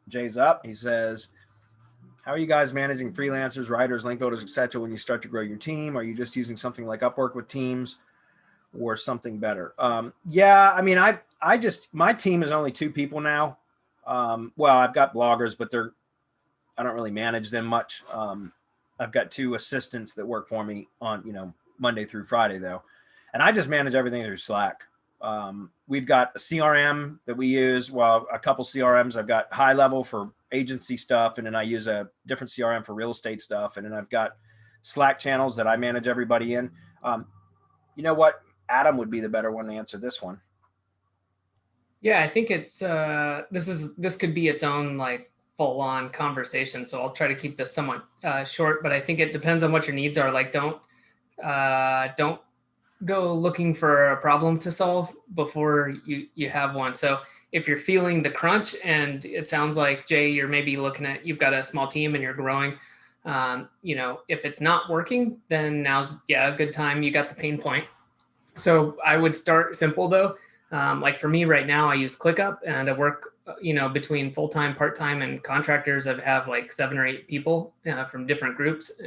Jay's up. He says, how are you guys managing freelancers, writers, link builders, etc. when you start to grow your team? Are you just using something like Upwork with Teams or something better? Yeah, I mean, I just, my team is only 2 people now. Well, I've got bloggers, but I don't really manage them much. I've got 2 assistants that work for me on, Monday through Friday though. And I just manage everything through Slack. We've got a CRM that we use. Well, a couple CRMs. I've got High Level for agency stuff, and then I use a different CRM for real estate stuff. And then I've got Slack channels that I manage everybody in. You know what? Adam would be the better one to answer this one. Yeah, I think it's this could be its own like full-on conversation. So I'll try to keep this somewhat short, but I think it depends on what your needs are. Like, don't go looking for a problem to solve before you have one. So if you're feeling the crunch, and it sounds like, Jay, you're maybe looking at, you've got a small team and you're growing, if it's not working, then now's a good time. You got the pain point. So I would start simple though. Like for me right now, I use ClickUp, and I work, between full-time, part-time, and contractors. I have like 7 or 8 people from different groups.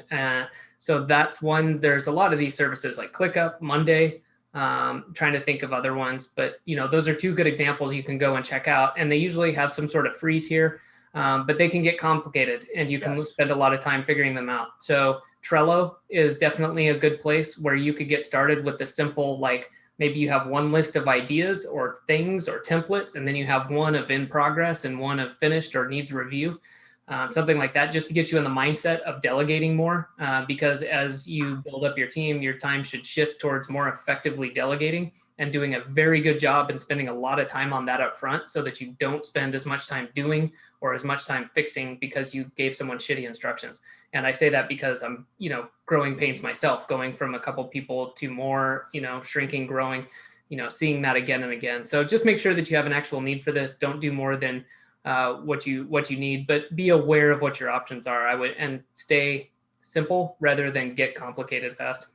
So that's one. There's a lot of these services like ClickUp, Monday, trying to think of other ones, but those are 2 good examples you can go and check out. And they usually have some sort of free tier, but they can get complicated, and you can spend a lot of time figuring them out. So Trello is definitely a good place where you could get started with the simple, like, maybe you have one list of ideas or things or templates, and then you have one of in progress and one of finished or needs review, something like that, just to get you in the mindset of delegating more. Because as you build up your team, your time should shift towards more effectively delegating and doing a very good job and spending a lot of time on that up front, so that you don't spend as much time doing or as much time fixing because you gave someone shitty instructions. And I say that because I'm, growing pains myself, going from a couple people to more, shrinking, growing, seeing that again and again. So just make sure that you have an actual need for this. Don't do more than what you need, but be aware of what your options are. And stay simple rather than get complicated fast.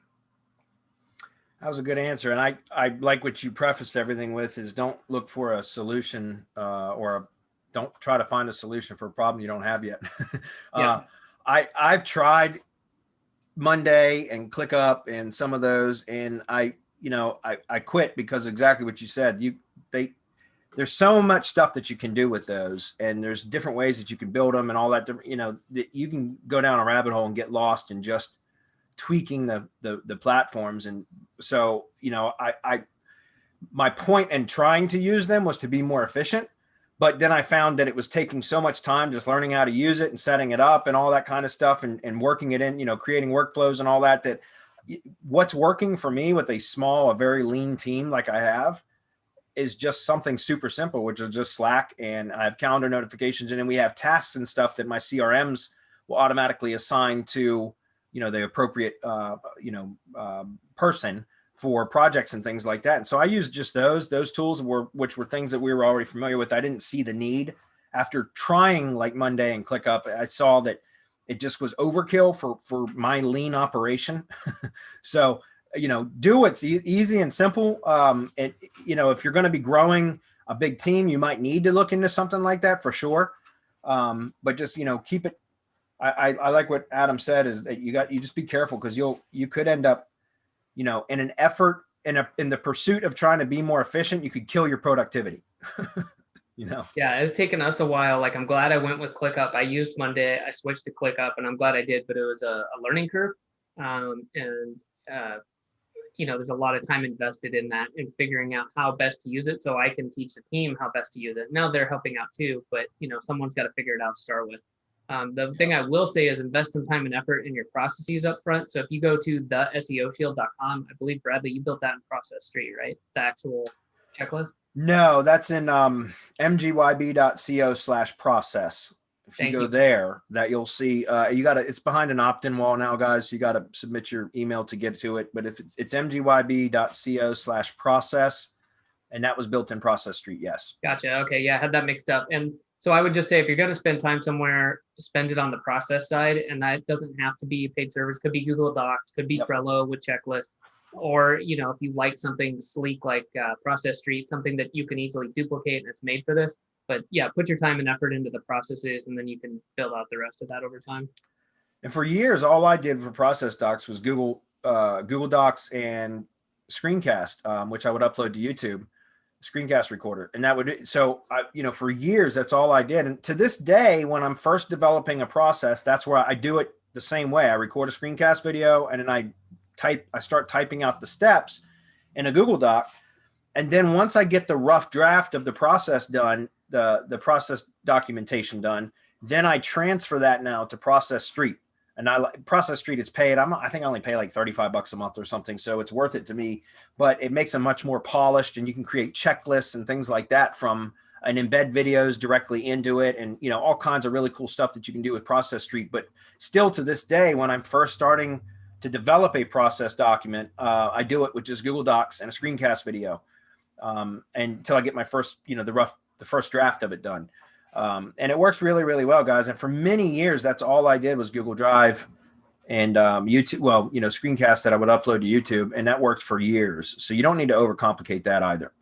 That was a good answer. And I like what you prefaced everything with is don't look for a solution don't try to find a solution for a problem you don't have yet. I've tried Monday and ClickUp and some of those, and I quit because exactly what you said. There's so much stuff that you can do with those, and there's different ways that you can build them and all that. That you can go down a rabbit hole and get lost in just tweaking the platforms. And so, my point in trying to use them was to be more efficient. But then I found that it was taking so much time just learning how to use it and setting it up and all that kind of stuff, and working it in, creating workflows and all that what's working for me with a very lean team like I have is just something super simple, which is just Slack, and I have calendar notifications, and then we have tasks and stuff that my CRMs will automatically assign to, the appropriate, person for projects and things like that. And so I use just those tools which were things that we were already familiar with. I didn't see the need. After trying like Monday and ClickUp, I saw that it just was overkill for my lean operation. So, do what's easy and simple. If you're going to be growing a big team, you might need to look into something like that for sure. But just, keep it. I like what Adam said, is that you just be careful, because you could end up, in an effort, in the pursuit of trying to be more efficient, you could kill your productivity. Yeah, it's taken us a while. Like, I'm glad I went with ClickUp. I used Monday, I switched to ClickUp, and I'm glad I did, but it was a learning curve. There's a lot of time invested in that and figuring out how best to use it, so I can teach the team how best to use it. Now they're helping out too, but someone's got to figure it out to start with. The thing I will say is invest some time and effort in your processes up front. So if you go to theseoshield.com, I believe, Bradley, you built that in Process Street, right? The actual checklist? No, that's in mgyb.co/process. If you go there, that you'll see, it's behind an opt-in wall now, guys. You got to submit your email to get to it. But if it's mgyb.co/process, and that was built in Process Street. Yes. Gotcha. Okay. Yeah. I had that mixed up. And so I would just say, if you're going to spend time somewhere, spend it on the process side. And that doesn't have to be paid service. Could be Google Docs, could be Trello with checklist. Or, if you like something sleek like Process Street, something that you can easily duplicate and it's made for this, But yeah, put your time and effort into the processes, and then you can build out the rest of that over time. And for years, all I did for process docs was Google Docs and Screencast, which I would upload to YouTube, screencast recorder. And that would, so for years, that's all I did. And to this day, when I'm first developing a process, that's where I do it the same way. I record a screencast video, and then I start typing out the steps in a Google Doc. And then once I get the rough draft of the process done, the process documentation done, then I transfer that now to Process Street. And Process Street is paid. I think I only pay like $35 a month or something. So it's worth it to me, but it makes them much more polished, and you can create checklists and things like that from and embed videos directly into it. And, all kinds of really cool stuff that you can do with Process Street. But still to this day, when I'm first starting to develop a process document, I do it with just Google Docs and a screencast video. And until I get my first, the first draft of it done. And it works really, really well, guys. And for many years, that's all I did was Google Drive and YouTube. Well, screencasts that I would upload to YouTube, and that worked for years. So you don't need to overcomplicate that either.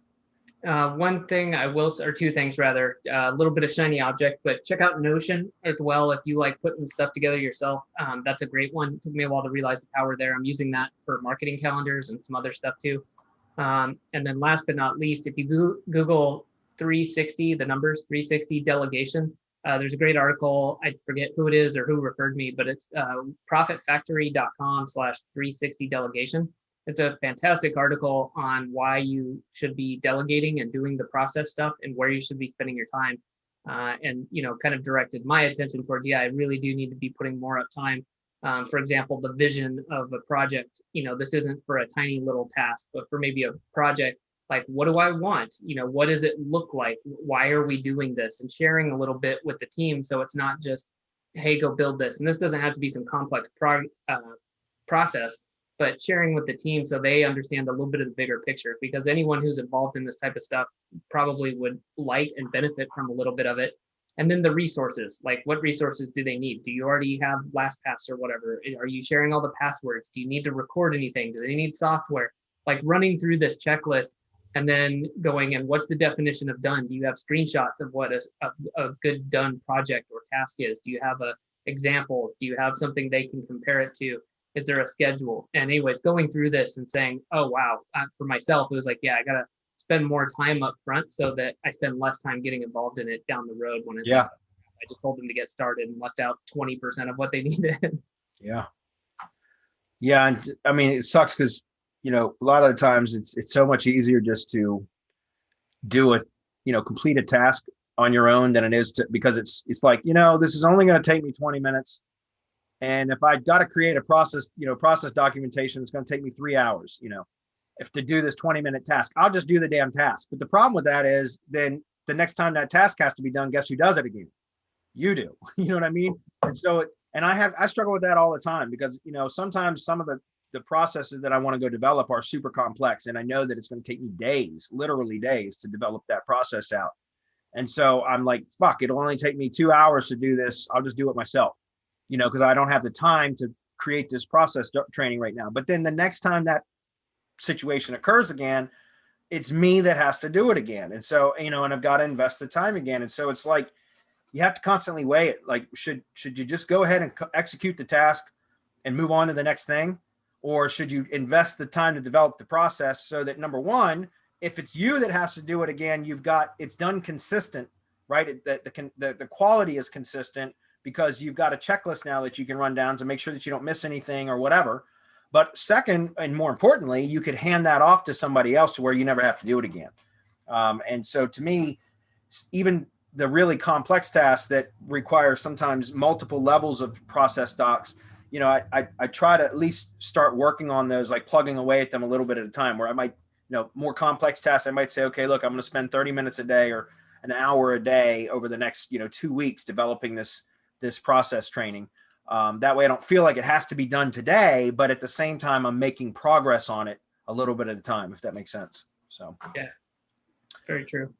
One thing I will, or two things rather, a little bit of shiny object, but check out Notion as well if you like putting stuff together yourself. That's a great one. It took me a while to realize the power there. I'm using that for marketing calendars and some other stuff too. And then last but not least, if you Google 360, the numbers 360 delegation, there's a great article. I forget who it is or who referred me, but it's profitfactory.com/360 delegation. It's a fantastic article on why you should be delegating and doing the process stuff and where you should be spending your time. And, kind of directed my attention towards, I really do need to be putting more up time. For example, the vision of a project, this isn't for a tiny little task, but for maybe a project, like, what do I want? What does it look like? Why are we doing this? And sharing a little bit with the team. So it's not just, hey, go build this. And this doesn't have to be some complex process, but sharing with the team so they understand a little bit of the bigger picture, because anyone who's involved in this type of stuff probably would like and benefit from a little bit of it. And then the resources, like what resources do they need? Do you already have LastPass or whatever? Are you sharing all the passwords? Do you need to record anything? Do they need software? Like running through this checklist and then going, and what's the definition of done? Do you have screenshots of what a good done project or task is? Do you have an example? Do you have something they can compare it to? Is there a schedule? And anyways, going through this and saying, oh, wow, for myself, it was like, I got to spend more time up front so that I spend less time getting involved in it down the road when it's I just told them to get started and left out 20% of what they needed. Yeah. And I mean, it sucks because, a lot of the times it's so much easier just to do complete a task on your own than it is because it's like, this is only going to take me 20 minutes. And if I got to create a process documentation, it's going to take me 3 hours, if to do this 20-minute task, I'll just do the damn task. But the problem with that is then the next time that task has to be done, guess who does it again? You do. You know what I mean? And so, I struggle with that all the time because, sometimes some of the processes that I want to go develop are super complex. And I know that it's going to take me days, literally days, to develop that process out. And so I'm like, fuck, it'll only take me 2 hours to do this. I'll just do it myself, because I don't have the time to create this process training right now. But then the next time that situation occurs again, it's me that has to do it again. And so, and I've got to invest the time again. And so it's like, you have to constantly weigh it. Like, should you just go ahead and execute the task and move on to the next thing? Or should you invest the time to develop the process so that, number one, if it's you that has to do it again, it's done consistent, right? The quality is consistent because you've got a checklist now that you can run down to make sure that you don't miss anything or whatever. But second, and more importantly, you could hand that off to somebody else to where you never have to do it again. And so to me, even the really complex tasks that require sometimes multiple levels of process docs, I try to at least start working on those, like plugging away at them a little bit at a time, where I might, more complex tasks, I might say, okay, look, I'm going to spend 30 minutes a day or an hour a day over the next, 2 weeks developing this process training. That way I don't feel like it has to be done today, but at the same time, I'm making progress on it a little bit at a time, if that makes sense. So, yeah, very true.